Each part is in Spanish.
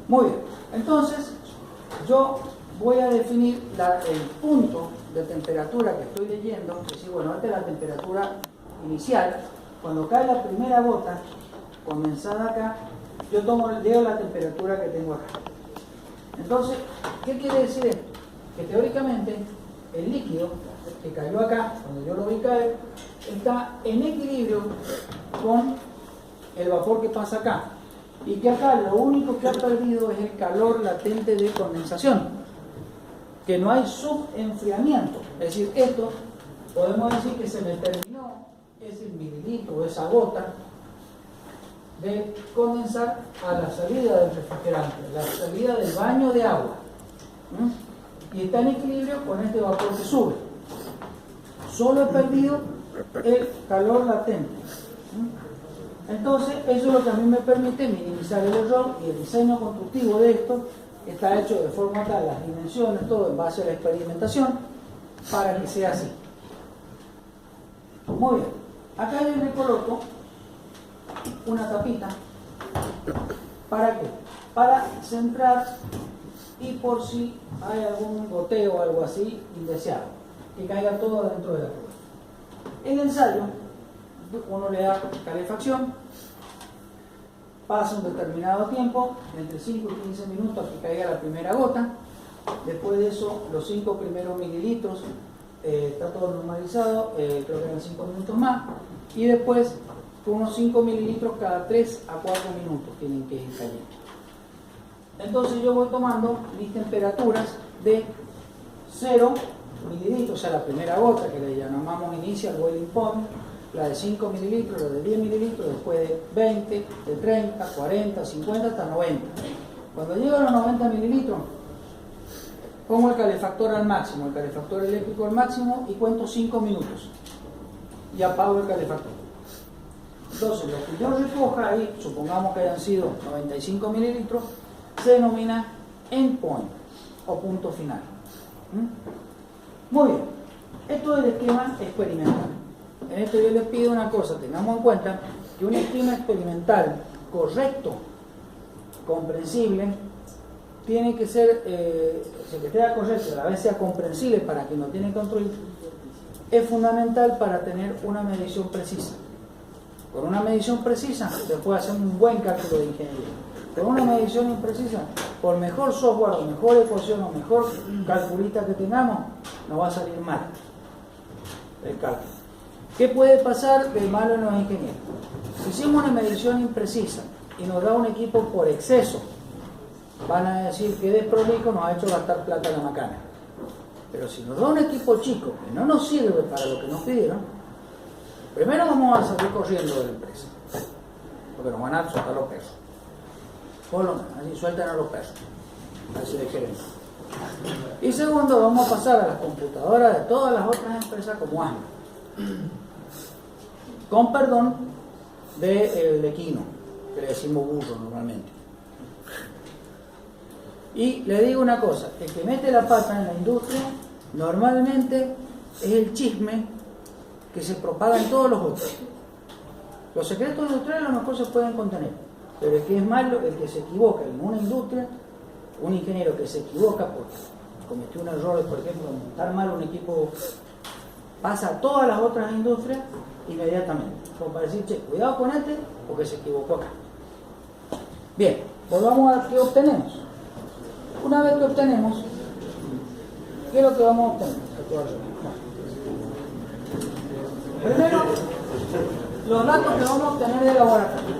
Muy bien, entonces yo voy a definir el punto de temperatura que estoy leyendo, es decir, bueno, esta es la temperatura inicial. Cuando cae la primera gota, comenzada acá, yo leo la temperatura que tengo acá. Entonces, ¿qué quiere decir esto? Que teóricamente el líquido que cayó acá, cuando yo lo vi caer, está en equilibrio con el vapor que pasa acá. Y que acá lo único que ha perdido es el calor latente de condensación. Que no hay subenfriamiento. Es decir, esto podemos decir que se me terminó ese mililitro, esa gota de condensar a la salida del refrigerante, la salida del baño de agua. Y está en equilibrio con este vapor que sube. Solo he perdido el calor latente. Entonces, eso es lo que a mí me permite minimizar el error, y el diseño constructivo de esto está hecho de forma tal, las dimensiones, todo en base a la experimentación, para que sea así. Muy bien. Acá yo le coloco una tapita. ¿Para qué? Para centrar y por si hay algún goteo o algo así indeseado, que caiga todo dentro de la prueba. El ensayo, uno le da calefacción, pasa un determinado tiempo, entre 5 y 15 minutos a que caiga la primera gota. Después de eso, los 5 primeros mililitros, está todo normalizado, creo que eran 5 minutos más, y después unos 5 mililitros cada 3 a 4 minutos tienen que ir cayendo. Entonces yo voy tomando mis temperaturas de 0 mililitros, o sea, la primera gota que le llamamos initial boiling point, la de 5 mililitros, la de 10 mililitros, después de 20, de 30, 40, 50 hasta 90. Cuando llego a los 90 mililitros, pongo el calefactor al máximo, el calefactor eléctrico al máximo, y cuento 5 minutos y apago el calefactor. Entonces, lo que yo recoja ahí, supongamos que hayan sido 95 mililitros, se denomina endpoint o punto final. Muy bien, esto es el esquema experimental. En esto yo les pido una cosa, tengamos en cuenta que un esquema experimental correcto, comprensible, tiene que ser, que sea correcto, a la vez sea comprensible para quien lo tiene que construir, es fundamental para tener una medición precisa. Con una medición precisa se puede hacer un buen cálculo de ingeniería. Con una medición imprecisa, por mejor software o mejor ecuación o mejor calculista que tengamos, nos va a salir mal el cálculo. ¿Qué puede pasar de malo en los ingenieros? Si hicimos una medición imprecisa y nos da un equipo por exceso, van a decir que desprolijo, nos ha hecho gastar plata en la macana. Pero si nos da un equipo chico que no nos sirve para lo que nos pidieron, primero vamos a salir corriendo de la empresa, porque nos van a soltar los perros. Por lo menos, así sueltan a los perros, así de gerente. Y segundo, vamos a pasar a las computadoras de todas las otras empresas como ASMA, con perdón de Quino, que le decimos burro normalmente. Y le digo una cosa, el que mete la pata en la industria normalmente es el chisme que se propaga en todos los otros. Los secretos industriales a lo mejor se pueden contener, pero el que es malo, el que se equivoca en una industria, un ingeniero que se equivoca porque cometió un error, por ejemplo, montar mal un equipo, pasa a todas las otras industrias inmediatamente, como para decir, che, cuidado con este porque se equivocó acá. Bien, volvamos a qué obtenemos. Una vez que obtenemos, ¿qué es lo que vamos a obtener? Primero, los datos que vamos a obtener del laboratorio.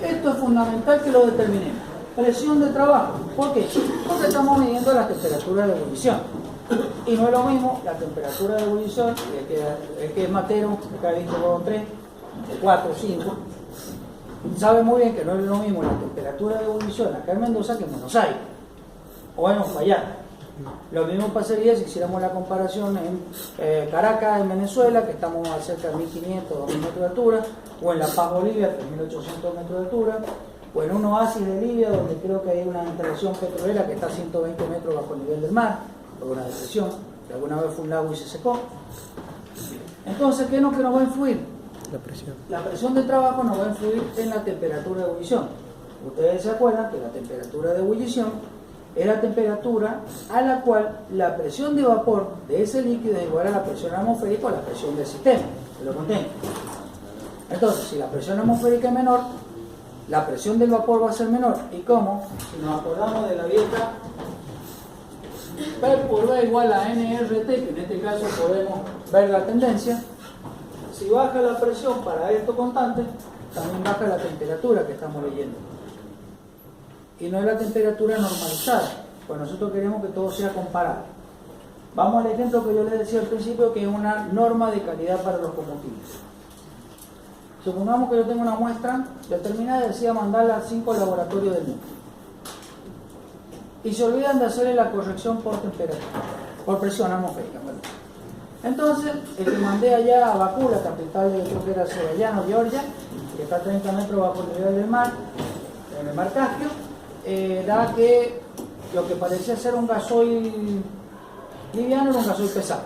Esto es fundamental que lo determinemos. Presión de trabajo. ¿Por qué? Porque estamos midiendo la temperatura de ebullición. Y no es lo mismo la temperatura de ebullición, el que es matero, el que ha visto con 3, de 4, 5. Sabe muy bien que no es lo mismo la temperatura de ebullición acá en Mendoza que en Buenos Aires o en Uspallata. Lo mismo pasaría si hiciéramos la comparación en Caracas, en Venezuela, que estamos a cerca de 1500 o 2000 metros de altura, o en La Paz, Bolivia, 3800 metros de altura, o en un oasis de Libia, donde creo que hay una instalación petrolera que está a 120 metros bajo el nivel del mar, por una depresión, que alguna vez fue un lago y se secó. Entonces, ¿qué es lo que nos va a influir? La presión. La presión de trabajo nos va a influir en la temperatura de ebullición. Ustedes se acuerdan que la temperatura de ebullición es la temperatura a la cual la presión de vapor de ese líquido es igual a la presión atmosférica o la presión del sistema que lo contiene. Entonces, si la presión atmosférica es menor, la presión del vapor va a ser menor. ¿Y cómo? Si nos acordamos de la vieja P por V igual a nRT, que en este caso podemos ver la tendencia. Si baja la presión para esto constante, también baja la temperatura que estamos leyendo. Y no es la temperatura normalizada, pues nosotros queremos que todo sea comparable. Vamos al ejemplo que yo les decía al principio, que es una norma de calidad para los combustibles. Supongamos que yo tengo una muestra determinada y decía mandarla a 5 laboratorios del mundo. Y se olvidan de hacerle la corrección por temperatura, por presión atmosférica. Entonces, el que mandé allá a Bakú, la capital de, creo que era Azerbaiyán o Georgia, que está a 30 metros bajo el nivel del mar, en el mar Caspio, da que lo que parecía ser un gasoil liviano era un gasoil pesado.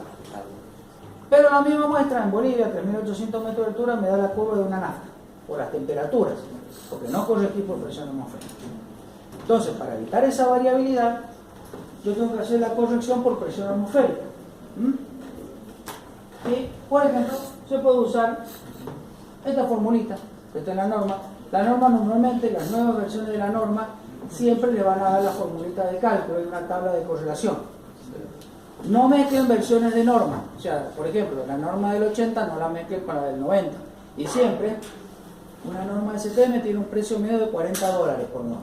Pero la misma muestra en Bolivia, 3.800 metros de altura, me da la curva de una nafta, por las temperaturas, porque no corregí por presión atmosférica. Entonces, para evitar esa variabilidad, yo tengo que hacer la corrección por presión atmosférica. Y, por ejemplo, se puede usar esta formulita que está en la norma. La norma normalmente, las nuevas versiones de la norma, siempre le van a dar la formulita de cálculo, hay una tabla de correlación. No mezclen versiones de norma, o sea, por ejemplo, la norma del 80 no la mezclen para el 90. Y siempre, una norma STM tiene un precio medio de $40 por norma.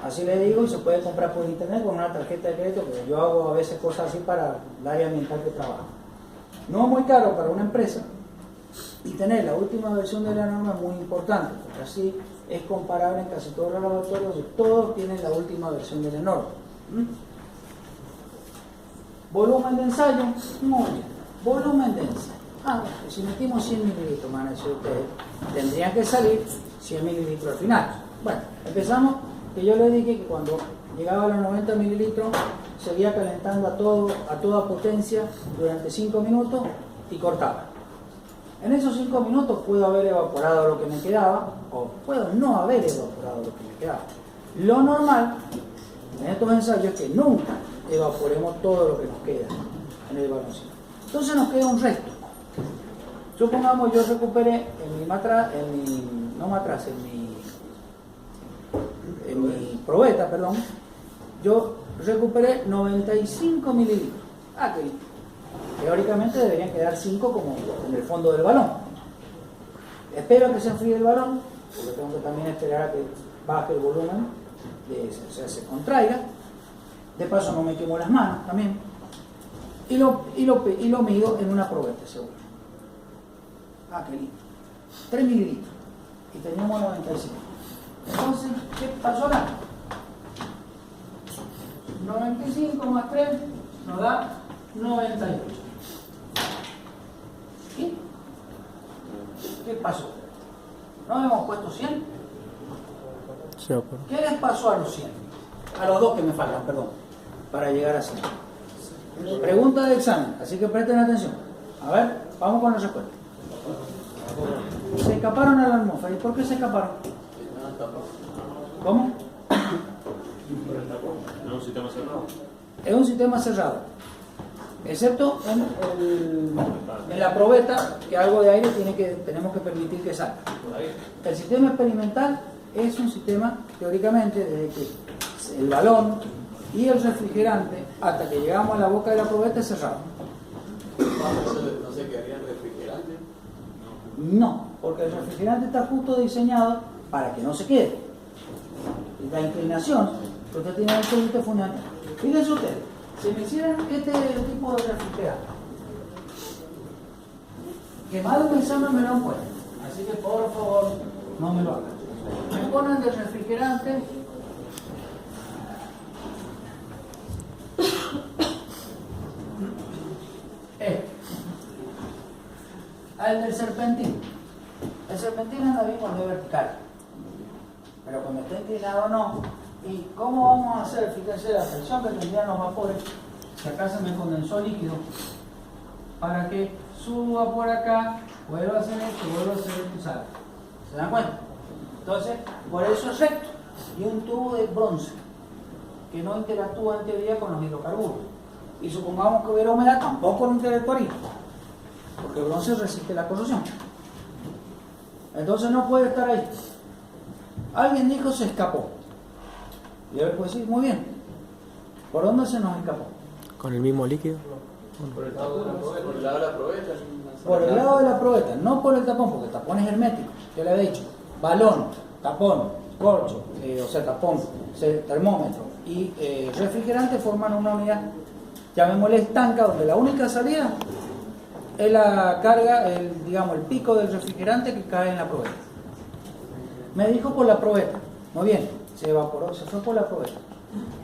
Así le digo, y se puede comprar por internet con una tarjeta de crédito, porque yo hago a veces cosas así para el área ambiental que trabajo. No es muy caro para una empresa, y tener la última versión de la norma es muy importante, porque así es comparable en casi todos los laboratorios, y todos tienen la última versión de la norma. Volumen de ensayo, muy bien. Volumen de ensayo. Si metimos 100 mililitros, van a decir ustedes, tendrían que salir 100 mililitros al final. Bueno, empezamos, que yo le dije que cuando llegaba a los 90 mililitros, seguía calentando a toda potencia durante 5 minutos y cortaba. En esos 5 minutos puedo haber evaporado lo que me quedaba, o puedo no haber evaporado lo que me quedaba. Lo normal en estos ensayos es que nunca evaporemos todo lo que nos queda en el baloncito. Entonces nos queda un resto. Supongamos yo recuperé en mi probeta, perdón, yo recuperé 95 mililitros. Que teóricamente deberían quedar 5 como en el fondo del balón. Espero que se enfríe el balón, porque tengo que también esperar a que baje el volumen, o sea, se contraiga. De paso no me quemo las manos también. Y lo mido en una probeta, seguro. Qué lindo. 3 mililitros. Y teníamos 95. Entonces, ¿qué pasó acá? 95 más 3 nos da 98. ¿Sí? ¿Qué pasó? ¿No hemos puesto 100? Sí, ¿Qué les pasó a los 100? A los 2 que me faltan, perdón, para llegar a 100. Pregunta de examen, así que presten atención. A ver, vamos con la respuesta. Se escaparon a la atmósfera. ¿Y por qué se escaparon? ¿Cómo? ¿No es un sistema cerrado? Es un sistema cerrado, excepto en la probeta, que algo de aire tenemos que permitir que salga. El sistema experimental es un sistema, teóricamente, desde que el balón y el refrigerante, hasta que llegamos a la boca de la probeta, es cerrado. ¿No se quedaría el refrigerante? No, porque el refrigerante está justo diseñado para que no se quede. La inclinación que usted tiene en el tubito es fundamental. Fíjense ustedes, si me hicieran este tipo de refrigerante, quemado en examen me lo han puesto, así que por favor no me lo hagan. Me ponen de refrigerante al del serpentín. El serpentín anda bien cuando es vertical, pero cuando está inclinado no. ¿Y cómo vamos a hacer? Fíjense la presión que tendrían los vapores, si acá se me condensó líquido, para que suba por acá, vuelva a hacer esto, vuelva a hacer esto y salga. ¿Se dan cuenta? Entonces, por eso es recto. Y un tubo de bronce que no interactúa en teoría con los hidrocarburos. Y supongamos que hubiera humedad, tampoco lo interactuaría, porque el bronce resiste la corrosión. Entonces no puede estar ahí. Alguien dijo se escapó. Y a ver, pues sí, muy bien. ¿Por dónde se nos escapó? ¿Con el mismo líquido? Por el lado de la probeta. Por el lado de la probeta. Por el lado de la probeta, no por el tapón, porque el tapón es hermético. Yo le había dicho, balón, tapón, corcho, o sea, tapón, termómetro y refrigerante forman una unidad, llamémosle estanca, donde la única salida es la carga, digamos, el pico del refrigerante que cae en la probeta. Me dijo por la probeta, muy bien, se evaporó, se fue por la probeta.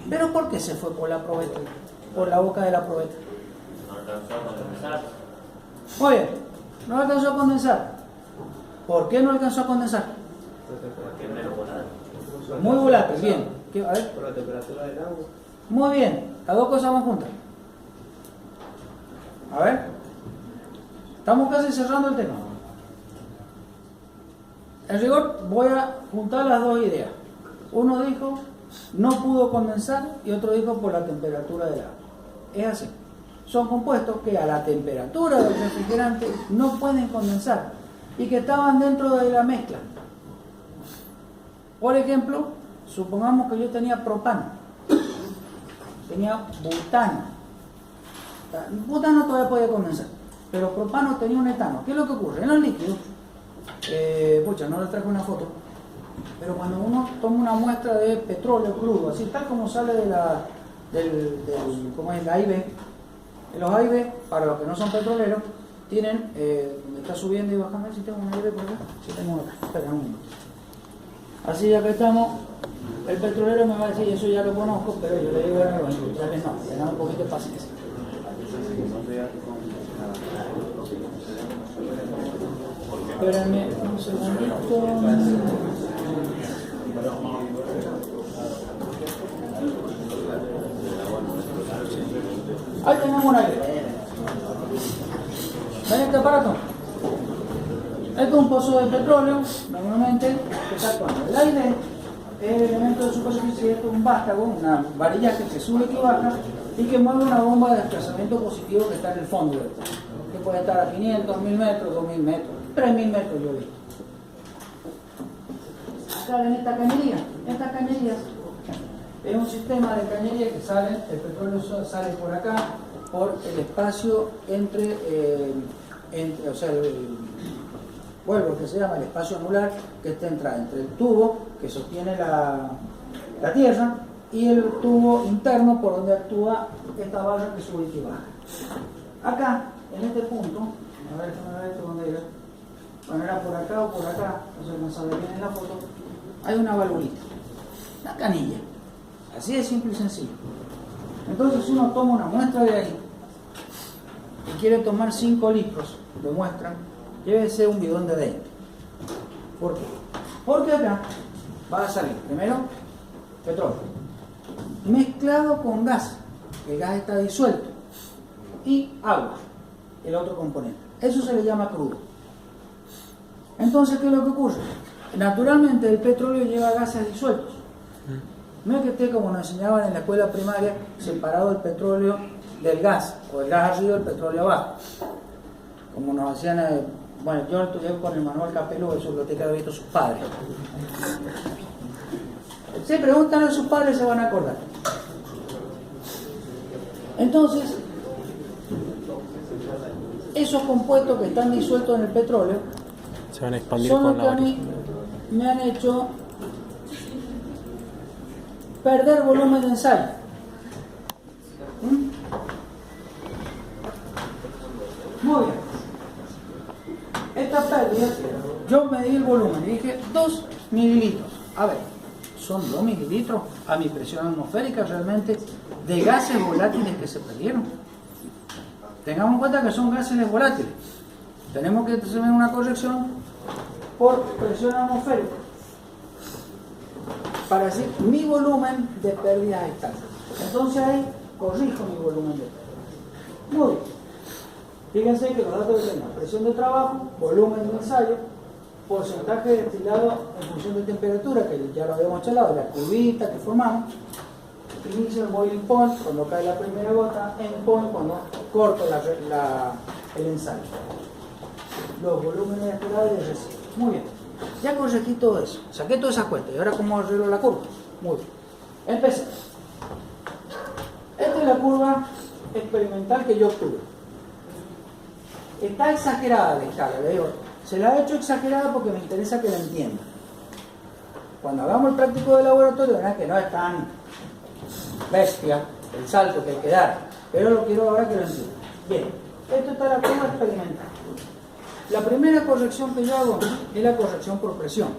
¿Pero por qué se fue por la probeta? Por la boca de la probeta. No alcanzó a condensar. Muy bien, no alcanzó a condensar. ¿Por qué no alcanzó a condensar? Porque es menos volátil. Muy volátil, bien. A ver. Por la temperatura del agua. Muy bien, las dos cosas van juntas. A ver. Estamos casi cerrando el tema. En rigor voy a juntar las dos ideas. Uno dijo no pudo condensar y otro dijo por la temperatura del agua. Es así. Son compuestos que a la temperatura del refrigerante no pueden condensar y que estaban dentro de la mezcla. Por ejemplo, supongamos que yo tenía propano, tenía butano. Butano todavía podía condensar, pero propano tenía un etano. ¿Qué es lo que ocurre? En los líquidos, no le traje una foto, pero cuando uno toma una muestra de petróleo crudo, así tal como sale de ¿cómo es? La AIB, los AIB, para los que no son petroleros, tienen, donde está subiendo y bajando, si tengo una AIB por acá, si tengo otra, espera un minuto. Así ya que estamos, el petrolero me va a decir, eso ya lo conozco, pero yo le digo, bueno, ya que no, tengan un poquito de paciencia. Espérenme un segundito. Ahí tenemos una idea. ¿Ven este aparato? Este es un pozo de petróleo, normalmente, que está actuando. El aire es el elemento de superficie, esto es un vástago, una varilla que sube y que baja, y que mueve una bomba de desplazamiento positivo que está en el fondo del pozo, que puede estar a 500, 1000 metros, 2000 metros, 3000 metros yo vi. Acá en esta cañería es un sistema de cañería que sale, el petróleo sale por acá, por el espacio entre o sea, vuelvo, que se llama el espacio anular, que está entre el tubo que sostiene la tierra y el tubo interno por donde actúa esta barra que sube y baja. Acá, en este punto, a ver esto dónde era, bueno, era por acá o por acá, no sé, no sabe bien en la foto, hay una valvulita, una canilla, así de simple y sencillo. Entonces uno toma una muestra de ahí y quiere tomar 5 litros de muestra, llévese un bidón de dentro. ¿Por qué? Porque acá va a salir primero petróleo mezclado con gas, el gas está disuelto, y agua, el otro componente. Eso se le llama crudo. Entonces, ¿qué es lo que ocurre? Naturalmente el petróleo lleva gases disueltos. No es que esté, como nos enseñaban en la escuela primaria, separado el petróleo del gas, o el gas arriba y el petróleo abajo. Como nos hacían, bueno, yo estudié con el Manuel Capelú, eso lo que había visto sus padres. Si preguntan a sus padres se van a acordar. Entonces, esos compuestos que están disueltos en el petróleo Se van a expandir son con los que la a mí varilla. me han hecho perder volumen de ensayo. Muy bien. Esta pérdida, yo medí el volumen y dije 2 mililitros. A ver, son 2 mililitros a mi presión atmosférica realmente de gases volátiles que se perdieron. Tengamos en cuenta que son gases volátiles. Tenemos que hacer una corrección por presión atmosférica para decir mi volumen de pérdidas es tal. Entonces ahí corrijo mi volumen de pérdidas. Muy bien. Fíjense que los datos que tengo: presión de trabajo, volumen de ensayo porcentaje destilado en función de temperatura, que ya lo habíamos charlado, la curvita que formamos. Inicio el boiling point cuando cae la primera gota, end point cuando corto el ensayo. Los volúmenes destilados y el residuo. Muy bien. Ya corregí todo eso. Saqué todas esas cuentas. ¿Y ahora cómo arreglo la curva? Muy bien. Empecé. Esta es la curva experimental que yo obtuve. Está exagerada la escala, le digo. Se la he hecho exagerada porque me interesa que la entienda. Cuando hagamos el práctico de laboratorio, verán que no es tan bestia el salto que hay que dar, pero lo quiero ahora que lo entiendan. Bien, esto está la curva experimental. La primera corrección que yo hago es la corrección por presión.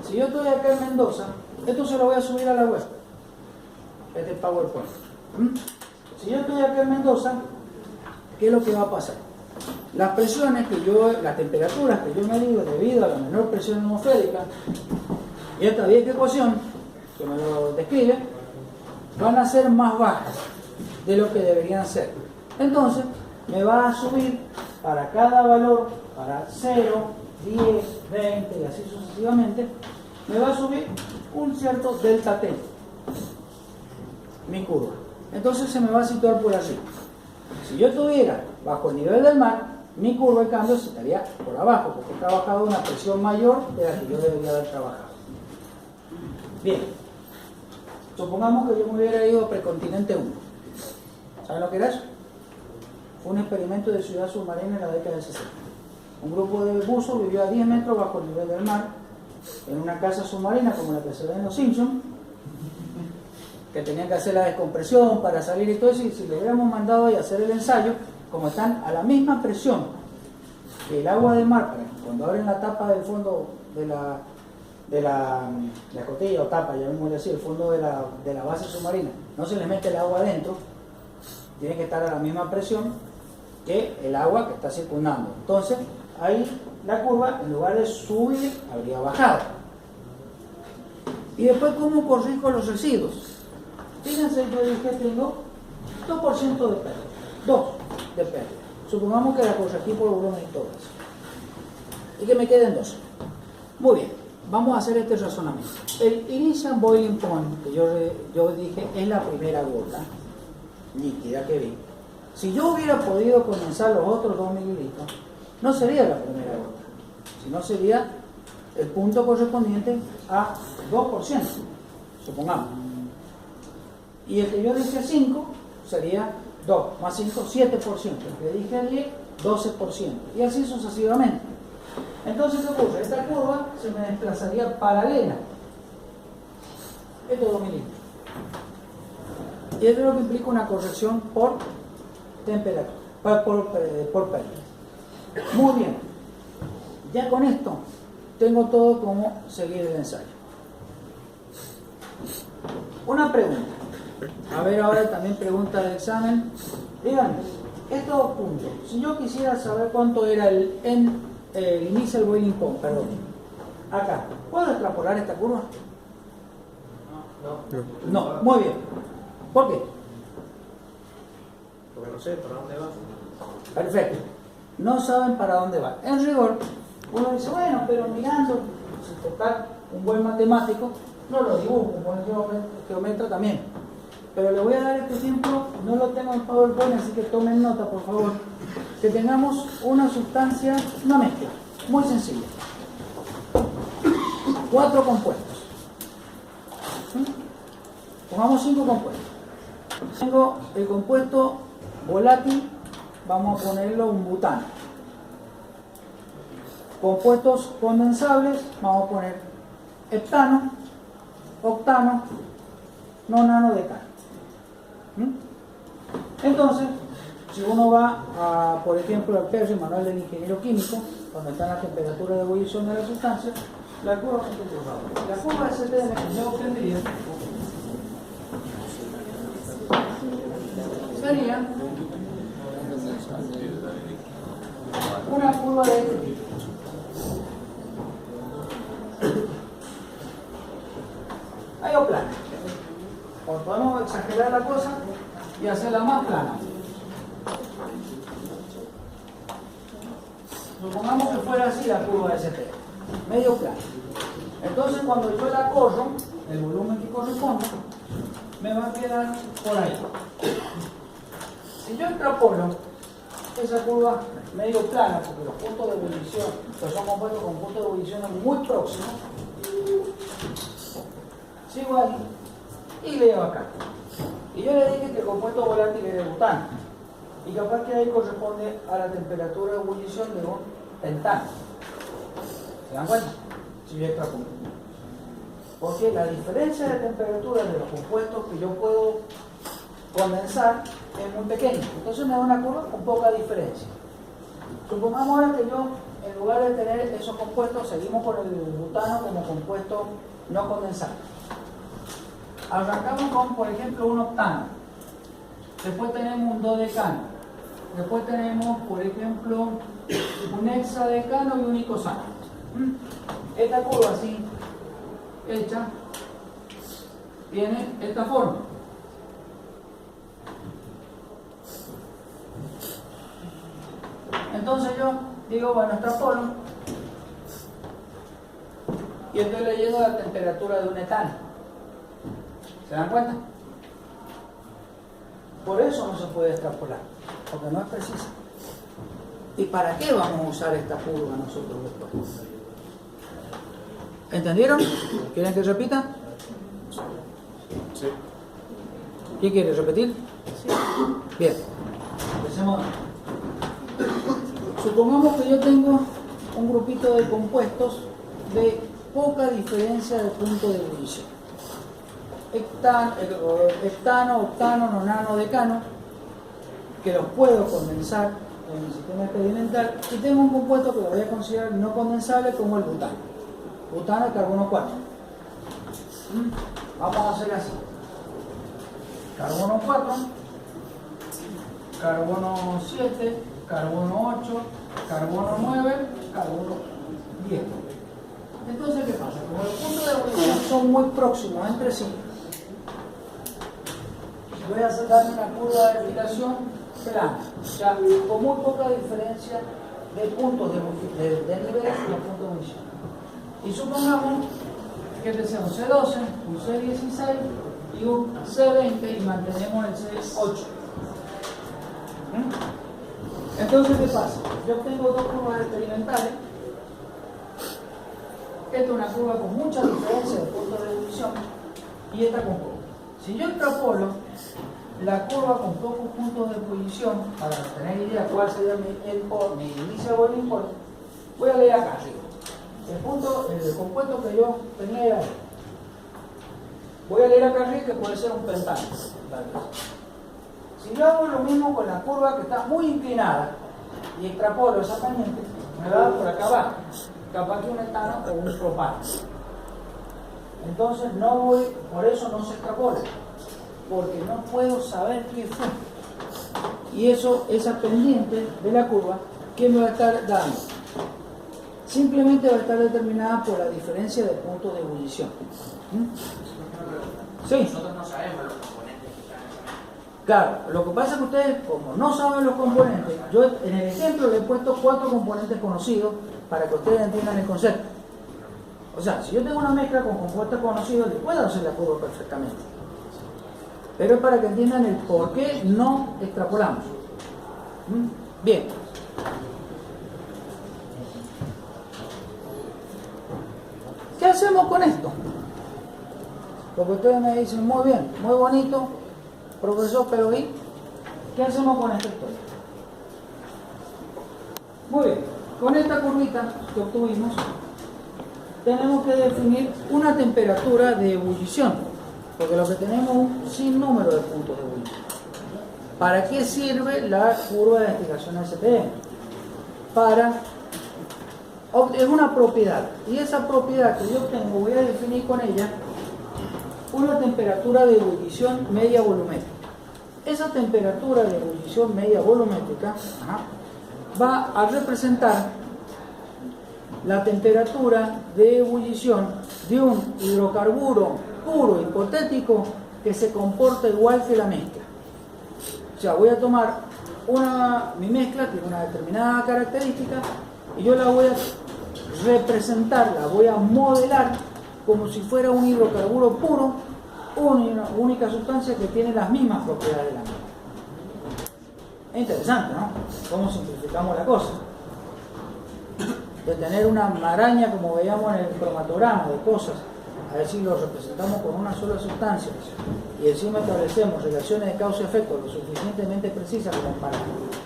Si yo estoy acá en Mendoza, esto se lo voy a subir a la web. Este es PowerPoint. Si yo estoy acá en Mendoza, ¿qué es lo que va a pasar? Las presiones las temperaturas que yo me digo debido a la menor presión atmosférica y esta vieja ecuación que me lo describe, van a ser más bajas de lo que deberían ser. Entonces, me va a subir para cada valor, para 0, 10, 20 y así sucesivamente, me va a subir un cierto delta T, mi curva. Entonces se me va a situar por allí. Si yo estuviera bajo el nivel del mar, mi curva en cambio estaría por abajo, porque he trabajado a una presión mayor de la que yo debería haber trabajado. Bien, supongamos que yo me hubiera ido a precontinente 1. ¿Saben lo que era eso? Fue un experimento de ciudad submarina en la década del 60. Un grupo de buzos vivió a 10 metros bajo el nivel del mar, en una casa submarina como la que se ve en Los Simpsons, que tenían que hacer la descompresión para salir y todo eso, y si le hubiéramos mandado ahí a hacer el ensayo, como están a la misma presión que el agua del mar, cuando abren la tapa del fondo de la escotilla o tapa, ya mismo decir, el fondo de la base submarina, no se les mete el agua adentro, tiene que estar a la misma presión que el agua que está circundando. Entonces, ahí la curva, en lugar de subir, habría bajado. Y después, ¿cómo corrijo los residuos? Fíjense, yo dije, tengo 2% de pérdida. 2 de pérdida. Supongamos que la corregí por volumen y todo eso. Y que me queden 2. Muy bien, vamos a hacer este razonamiento. El initial boiling point, que yo dije, es la primera gota líquida que vi. Si yo hubiera podido condensar los otros 2 mililitros, no sería la primera gota, sino sería el punto correspondiente a 2%, supongamos. Y el que yo dije 5 sería 2 más 5, 7%. El que dije 10, 12%. Y así sucesivamente. Entonces, ¿qué ocurre? Esta curva se me desplazaría paralela. Estos 2 milímetros. Y esto es lo que implica una corrección por temperatura, por pérdida. Muy bien. Ya con esto tengo todo como seguir el ensayo. Una pregunta. A ver, ahora también pregunta del examen. Díganme, estos 2 puntos. Si yo quisiera saber cuánto era el initial boiling point, perdón. Acá, ¿puedo extrapolar esta curva? No, muy bien. ¿Por qué? Porque no sé para dónde va. Perfecto. No saben para dónde va. En rigor, uno dice, bueno, pero mirando, sin tocar un buen matemático, no lo dibujo, un buen geometra también. Pero le voy a dar este ejemplo, no lo tengo en PowerPoint, así que tomen nota, por favor. Que tengamos una sustancia, una mezcla, muy sencilla. 4 compuestos. Pongamos 5 compuestos. Tengo el compuesto volátil, vamos a ponerlo un butano. Compuestos condensables, vamos a poner heptano, octano, nonano, decano. Entonces, si uno va a, por ejemplo, al PERS, manual del ingeniero químico, donde está la temperatura de ebullición de la sustancia, la curva ST de la que yo obtendría sería una curva de este tipo. Ahí o plana. O podemos exagerar la cosa y hacerla más plana. Supongamos que fuera así la curva ST. medio plano. Entonces cuando yo la corro, el volumen que corresponde, me va a quedar por ahí. Si yo extrapolo esa curva medio plana, porque los puntos de ebullición, pues son compuestos con puntos de ebullición muy próximos, sigo ahí y leo acá. Y yo le dije que el compuesto volátil es de butano. Y capaz que ahí corresponde a la temperatura de ebullición de un pentano. ¿Se dan cuenta? Si yo extrapolo. Porque la diferencia de temperatura de los compuestos que yo puedo condensar es muy pequeña. Entonces me da una curva con poca diferencia. Supongamos ahora que yo, en lugar de tener esos compuestos, seguimos con el butano como compuesto no condensado. Arrancamos con, por ejemplo, un octano. Después tenemos un dodecano. Después tenemos, por ejemplo, un hexadecano y un icosano. Esta curva así, hecha, tiene esta forma. Entonces yo digo, bueno, extrapolo y estoy leyendo la temperatura de un etano. ¿Se dan cuenta? Por eso no se puede extrapolar, porque no es precisa. ¿Y para qué vamos a usar esta curva nosotros después? ¿Entendieron? ¿Quieren que repita? Sí. ¿Quién quiere repetir? Sí. Bien. Empecemos. Supongamos que yo tengo un grupito de compuestos de poca diferencia de punto de ebullición. Hectano, octano, nonano, decano, que los puedo condensar en el sistema experimental, y tengo un compuesto que lo voy a considerar no condensable como el butano. Butano, carbono 4. Vamos a hacer así. Carbono 4, carbono 7, carbono 8, carbono 9, carbono 10. Entonces, ¿qué pasa? Como los puntos de ebullición son muy próximos entre sí, voy a sacar una curva de aplicación plana, o sea, con muy poca diferencia de puntos de nivel y los puntos de ebullición. Y supongamos que este sea un C12, un C16 y un C20 y mantenemos el C8. Entonces, ¿qué pasa? Yo tengo dos curvas experimentales. Esta es una curva con mucha diferencia de puntos de ebullición y esta con poco. Si yo extrapolo la curva con pocos puntos de ebullición, para tener idea cuál sería mi índice de boiling point, voy a leer acá arriba. El compuesto que yo tenía era este. Voy a leer acá arriba que puede ser un pentano. Si yo hago lo mismo con la curva que está muy inclinada y extrapolo esa pendiente, me va a dar por acá abajo, capaz que un etano o un propano. Entonces por eso no se extrapola, porque no puedo saber qué fue. Y esa pendiente de la curva, ¿qué me va a estar dando? Simplemente va a estar determinada por la diferencia de puntos de ebullición. Sí. Nosotros no sabemos los componentes que están en esa. Claro, lo que pasa es que ustedes, como no saben los componentes, yo en el ejemplo le he puesto 4 componentes conocidos para que ustedes entiendan el concepto. O sea, si yo tengo una mezcla con compuestos conocidos, les puedo hacer la curva perfectamente. Pero es para que entiendan el por qué no extrapolamos. Bien. ¿Qué hacemos con esto? Porque ustedes me dicen, muy bien, muy bonito, profesor, pero ¿y qué hacemos con esta historia? Muy bien, con esta curvita que obtuvimos, tenemos que definir una temperatura de ebullición, porque lo que tenemos es un sinnúmero de puntos de ebullición. ¿Para qué sirve la curva de explicación SPM? Es una propiedad, y esa propiedad que yo tengo, voy a definir con ella una temperatura de ebullición media volumétrica. Esa temperatura de ebullición media volumétrica va a representar la temperatura de ebullición de un hidrocarburo puro hipotético que se comporta igual que la mezcla. O sea, voy a tomar mi mezcla tiene una determinada característica y yo la voy a representarla, voy a modelar como si fuera un hidrocarburo puro, una única sustancia que tiene las mismas propiedades de la misma. Es interesante, ¿no? Cómo simplificamos la cosa. De tener una maraña, como veíamos en el cromatograma, de cosas, a ver si lo representamos con una sola sustancia y encima establecemos relaciones de causa y efecto lo suficientemente precisas como para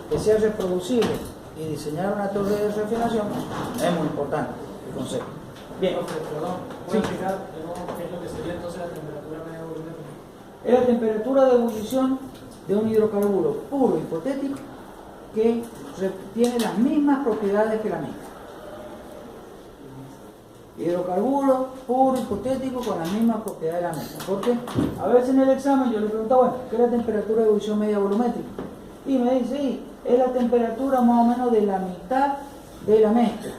que sea reproducible y diseñar una torre de refinación, es muy importante el concepto. Bien. Perdón, ¿puedo explicar de nuevo qué es lo que sería entonces la temperatura media volumétrica? Es la temperatura de ebullición de un hidrocarburo puro hipotético que tiene las mismas propiedades que la mezcla. Hidrocarburo puro hipotético con las mismas propiedades de la mezcla. Porque a veces en el examen yo le preguntaba, bueno, ¿qué es la temperatura de ebullición media volumétrica? Y me dice, sí, es la temperatura más o menos de la mitad de la mezcla.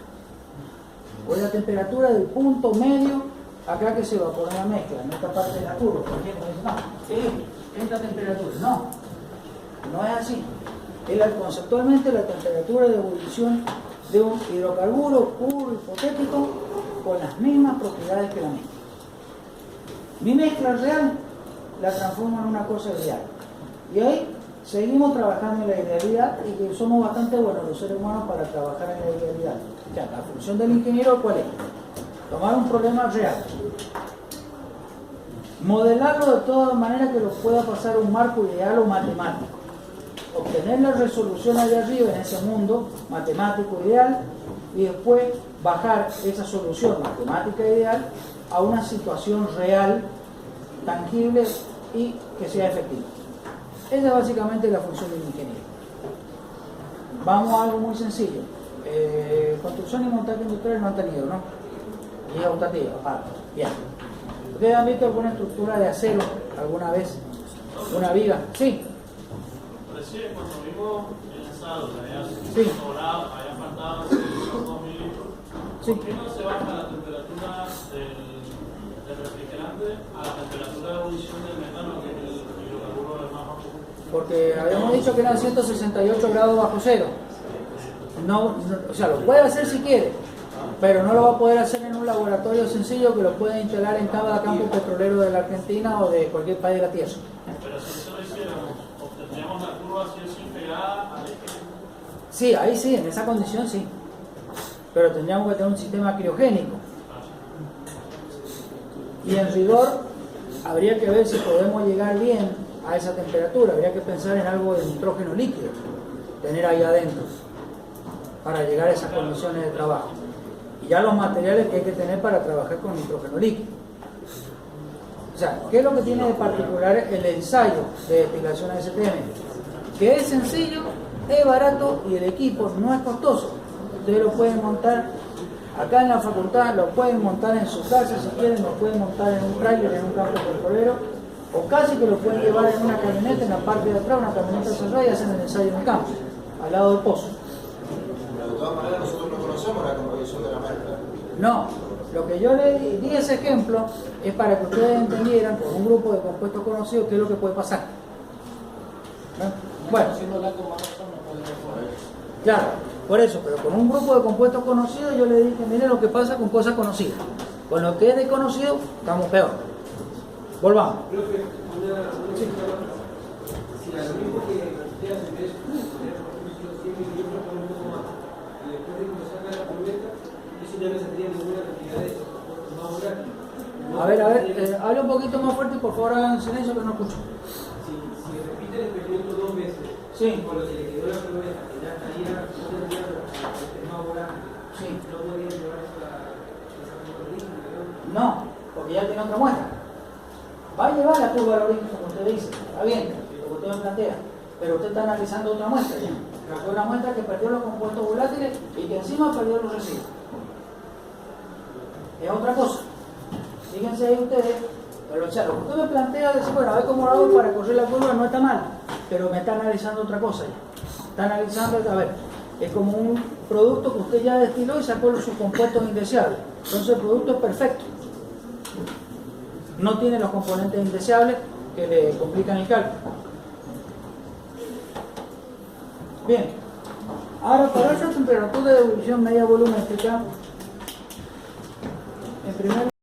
O es la temperatura del punto medio acá que se evapora la mezcla, en esta parte de la curva. Por ejemplo, me dice, no, es esta temperatura. No, no es así. Es conceptualmente la temperatura de ebullición de un hidrocarburo puro hipotético con las mismas propiedades que la mezcla. Mi mezcla real la transformo en una cosa ideal. Y ahí seguimos trabajando en la idealidad y que somos bastante buenos los seres humanos para trabajar en la idealidad. O sea, la función del ingeniero, ¿cuál es? Tomar un problema real, modelarlo de toda manera que lo pueda pasar a un marco ideal o matemático, obtener la resolución allá arriba en ese mundo matemático ideal y después bajar esa solución matemática ideal a una situación real, tangible y que sea efectiva. Esa es básicamente la función del ingeniero. Vamos a algo muy sencillo. Construcción y montaje industrial no han tenido, ¿no? Y optativa, aparte. Bien. ¿Ustedes han visto alguna estructura de acero alguna vez? ¿Una viga? Sí. Recién cuando vimos el asado, que había Sí. sobrado, había faltado 2 mililitros, Sí. ¿por qué no se baja la temperatura del refrigerante a la temperatura de ebullición del metano, que es el hidrocarburo más bajo? Porque habíamos dicho que eran 168 grados bajo cero. No, o sea, lo puede hacer si quiere, pero no lo va a poder hacer en un laboratorio sencillo que lo puede instalar en cada campo petrolero de la Argentina o de cualquier país de la Tierra. Pero si eso lo hiciéramos, obtendríamos la curva así o sin pegada al eje. Sí, ahí sí, en esa condición sí. Pero tendríamos que tener un sistema criogénico. Y en rigor, habría que ver si podemos llegar bien a esa temperatura. Habría que pensar en algo de nitrógeno líquido, tener ahí adentro, para llegar a esas condiciones de trabajo. Y ya los materiales que hay que tener para trabajar con nitrógeno líquido. O sea, ¿qué es lo que tiene de particular el ensayo de destilación STM? Que es sencillo, es barato y el equipo no es costoso. Ustedes lo pueden montar acá en la facultad, lo pueden montar en su casa si quieren, lo pueden montar en un trailer, en un campo petrolero, o casi que lo pueden llevar en una camioneta, en la parte de atrás, una camioneta cerrada y hacen el ensayo en el campo, al lado del pozo. Pero de todas maneras nosotros no conocemos la composición de la mezcla. No, lo que yo le di ese ejemplo es para que ustedes entendieran con un grupo de compuestos conocidos qué es lo que puede pasar. ¿No? Bueno, claro, por eso, pero con un grupo de compuestos conocidos yo le dije, miren lo que pasa con cosas conocidas. Con lo que es desconocido, estamos peor. Volvamos. Creo que si la misma que plantea en vez de 100 mililitros con un poco más, y después de que lo saca de la cubeta, eso ya no se tendría ninguna cantidad de más volátil. A ver, hable un poquito más fuerte, por favor, hagan silencio que no escucho. Si repite el experimento 2 veces, Sí. con lo que le quedó la cubeta, que ya estaría, no tendría más volátil, Sí. no podría llevar esa curva de origen, ¿no? No, porque ya tiene otra muestra. Va a llevar la curva al origen, como usted dice, está bien, lo que usted me plantea, pero usted está analizando otra muestra ya. Fue una muestra que perdió los compuestos volátiles y que encima perdió los residuos. Es otra cosa. Fíjense ahí ustedes, pero o sea, lo que usted me plantea, decir, bueno, a ver cómo lo hago para correr la curva, no está mal, pero me está analizando otra cosa ya. Está analizando, a ver, es como un producto que usted ya destiló y sacó sus compuestos indeseables. Entonces el producto es perfecto. No tiene los componentes indeseables que le complican el cálculo. Bien, ahora para esa temperatura de ebullición media volumétrica, primero